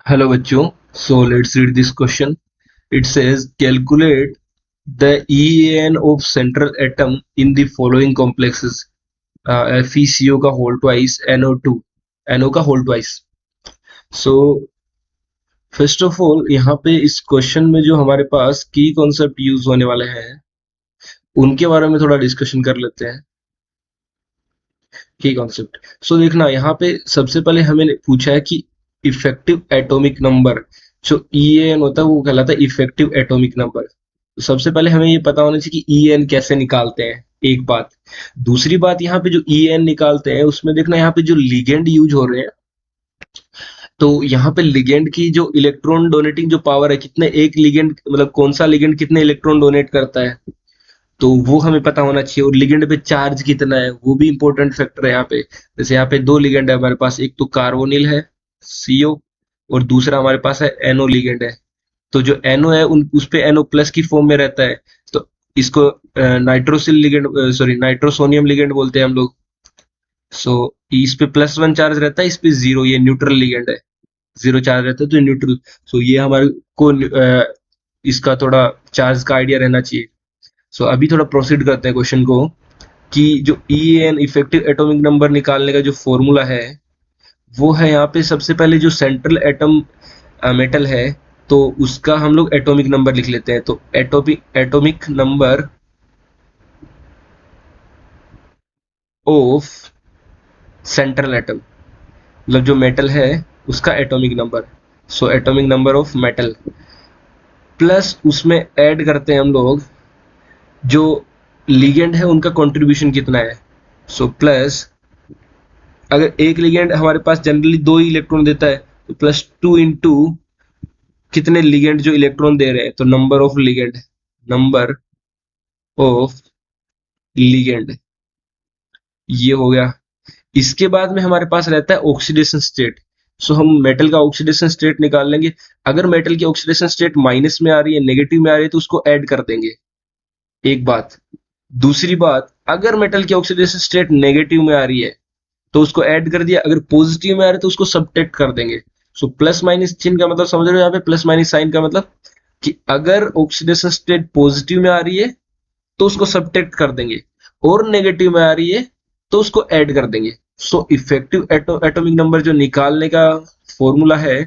Hello bachcho. So let's read this question. It says calculate the EAN of central atom in the following complexes. FeCO का whole twice, NO2, NO का whole twice. So first of all यहाँ पे इस question में जो हमारे पास की concept use होने वाले हैं उनके बारे में थोड़ा डिस्कशन कर लेते हैं। की कॉन्सेप्ट सो देखना यहाँ पे सबसे पहले हमें पूछा है कि इफेक्टिव एटॉमिक नंबर जो ईएन होता है वो कहलाता है इफेक्टिव एटॉमिक नंबर। तो सबसे पहले हमें ये पता होना चाहिए कि ईएन कैसे निकालते हैं, एक बात। दूसरी बात यहाँ पे जो ईएन निकालते हैं उसमें देखना यहाँ पे जो लिगेंड यूज हो रहे हैं, तो यहाँ पे लिगेंड की जो इलेक्ट्रॉन डोनेटिंग जो पावर है, कितने एक लिगेंड मतलब कौन सा लिगेंड कितने इलेक्ट्रॉन डोनेट करता है, तो वो हमें पता होना चाहिए। और लिगेंड पे चार्ज कितना है वो भी इंपॉर्टेंट फैक्टर है यहाँ पे। जैसे यहाँ पे दो लिगेंड है हमारे पास, एक तो कार्बोनिल है सीओ और दूसरा हमारे पास है एनओ लिगेंड है। तो जो एनओ है उस पे एनओ प्लस की फॉर्म में रहता है, तो इसको nitrosyl ligand sorry nitrosonium ligand बोलते हैं हम लोग। सो इस पे +1 चार्ज रहता है, इस पे 0, ये न्यूट्रल लिगेंड है। 0 चार्ज रहता है तो न्यूट्रल। सो ये हमारे को इसका थोड़ा चार्ज का आइडिया रहना चाहिए। सो अभी थोड़ा प्रोसीड करते हैं क्वेश्चन को कि जो EAN इफेक्टिव एटॉमिक नंबर निकालने का जो फॉर्मूला है वो है यहाँ पे सबसे पहले जो सेंट्रल एटम मेटल है तो उसका हम लोग एटॉमिक नंबर लिख लेते हैं। तो atomic number of central atom मतलब जो मेटल है उसका atomic number. So atomic number of metal plus उसमें ऐड करते हैं हम लोग जो लिगेंड है उनका कंट्रीब्यूशन कितना है। सो प्लस अगर एक लिगेंड हमारे पास जनरली 2 ही इलेक्ट्रॉन देता है तो +2 इंटू कितने लिगेंड जो इलेक्ट्रॉन दे रहे हैं, तो नंबर ऑफ लिगेंड ये हो गया। इसके बाद में हमारे पास रहता है ऑक्सीडेशन स्टेट। सो हम मेटल का ऑक्सीडेशन स्टेट निकाल लेंगे। अगर मेटल की ऑक्सीडेशन स्टेट माइनस में आ रही है, नेगेटिव में आ रही है, तो उसको ऐड कर देंगे, एक बात। दूसरी बात, अगर मेटल की ऑक्सीडेशन स्टेट नेगेटिव में आ रही है तो उसको ऐड कर दिया, अगर पॉजिटिव में आ रहा है तो उसको सबट्रैक्ट कर देंगे। सो प्लस माइनस चिन्ह का मतलब समझ रहे हो, यहाँ पे प्लस माइनस साइन का मतलब कि अगर ऑक्सीडेशन स्टेट पॉजिटिव में आ रही है तो उसको सबट्रैक्ट कर देंगे, और नेगेटिव में आ रही है तो उसको ऐड कर देंगे। सो इफेक्टिव एटॉमिक नंबर जो निकालने का फॉर्मूला है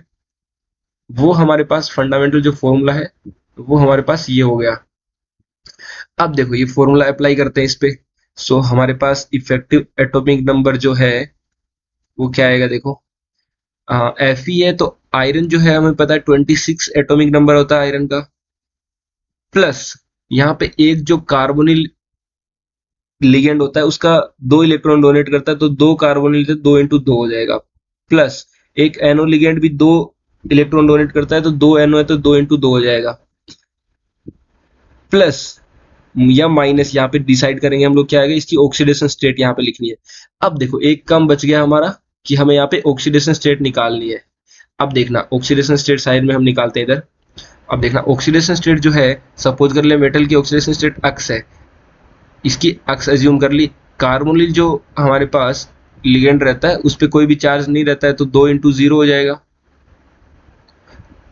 वो हमारे पास फंडामेंटल जो फॉर्मूला है वो हमारे पास ये हो गया। अब देखो ये फॉर्मूला अप्लाई करते हैं इस पे। सो हमारे पास इफेक्टिव एटॉमिक नंबर जो है वो क्या आएगा, देखो Fe है तो आयरन जो है हमें पता है 26 एटॉमिक नंबर होता है आयरन का, प्लस यहाँ पे एक जो कार्बोनिल लिगेंड होता है उसका 2 इलेक्ट्रॉन डोनेट करता है, तो 2 कार्बोनिल से 2 इंटू 2 हो जाएगा, प्लस एक एनो लिगेंड भी 2 इलेक्ट्रॉन डोनेट करता है तो 2 एनो है तो 2 इंटू 2 हो जाएगा, प्लस या माइनस यहाँ पे डिसाइड करेंगे हम लोग क्या आएगा, इसकी ऑक्सीडेशन स्टेट यहाँ पे लिखनी है। अब देखो एक काम बच गया हमारा कि हमें यहाँ पे ऑक्सीडेशन स्टेट निकालनी है। अब देखना ऑक्सीडेशन स्टेट साइड में हम निकालते हैं इधर। अब देखना ऑक्सीडेशन स्टेट जो है, सपोज कर ले मेटल की ऑक्सीडेशन स्टेट अक्स है, इसकी अक्स एज्यूम कर ली। कार्बोनिल जो हमारे पास लिगेंड रहता है उस पर कोई भी चार्ज नहीं रहता है तो 2 इंटू 0 हो जाएगा,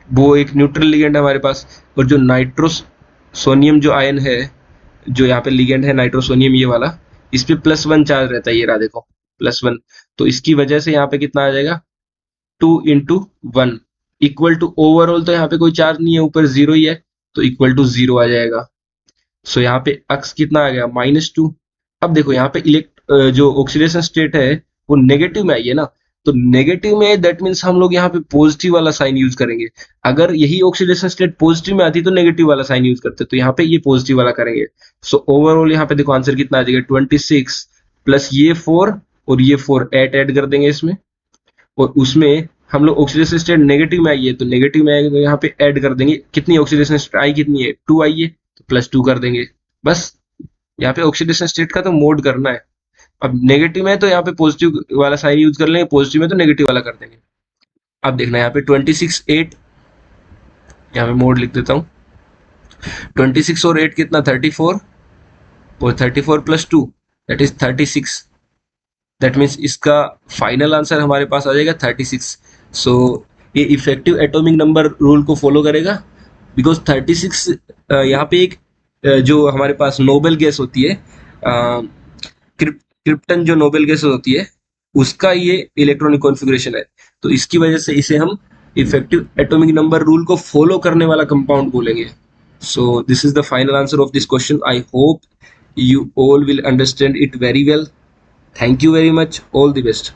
वो एक न्यूट्रल लिगेंड है हमारे पास। और जो नाइट्रोसोनियम जो आयन है, जो यहाँ पे लिगेंड है नाइट्रोसोनियम ये वाला, इस पे +1 चार्ज रहता है, ये रहा देखो +1। तो इसकी वजह से यहाँ पे कितना आ जाएगा, 2 इंटू 1 इक्वल टू, ओवरऑल तो यहाँ पे कोई चार्ज नहीं है, ऊपर 0 ही है तो इक्वल टू 0 आ जाएगा। सो यहाँ पे अक्स कितना आ गया, -2। अब देखो यहाँ पे जो ऑक्सीडेशन स्टेट है वो नेगेटिव में आई है ना, तो नेगेटिव में दैट मीन्स हम लोग यहाँ पे पॉजिटिव वाला साइन यूज करेंगे। अगर यही ऑक्सीडेशन स्टेट पॉजिटिव में आती तो नेगेटिव वाला साइन यूज करते, तो यहाँ पे ये पॉजिटिव वाला करेंगे। सो ओवरऑल यहाँ पे देखो आंसर कितना आ जाएगा, 26 प्लस ये 4 और ये 4 ऐड कर देंगे इसमें, और उसमें हम लोग ऑक्सीडेशन स्टेट नेगेटिव में आई है तो नेगेटिव में आएगा तो यहाँ पे ऐड कर देंगे। कितनी ऑक्सीडेशन स्टेट आई, कितनी है 2 आई है तो +2 कर देंगे बस। यहाँ पे ऑक्सीडेशन स्टेट का तो मोड करना है। अब नेगेटिव में है तो यहाँ पे पॉजिटिव वाला साइन यूज कर लेंगे, पॉजिटिव में तो नेगेटिव वाला कर देंगे। अब देखना यहाँ पे 26 8, यहाँ पे मोड लिख देता हूँ। 26 और 8 कितना, 34, और 34 plus 2 that is 36। That means इसका फाइनल आंसर हमारे पास आ जाएगा 36। सो ये इफेक्टिव एटॉमिक नंबर रूल को फॉलो करेगा, बिकॉज 36 यहाँ पे एक जो हमारे पास नोबेल गैस होती है, क्रिप्टन जो नोबेल गैस होती है, उसका ये इलेक्ट्रॉनिक कॉन्फ़िगरेशन है, तो इसकी वजह से इसे हम इफेक्टिव एटॉमिक नंबर रूल को फॉलो करने वाला कंपाउंड बोलेंगे. So this is the final answer of this question. I hope you all will understand it very well. Thank you very much. All the best.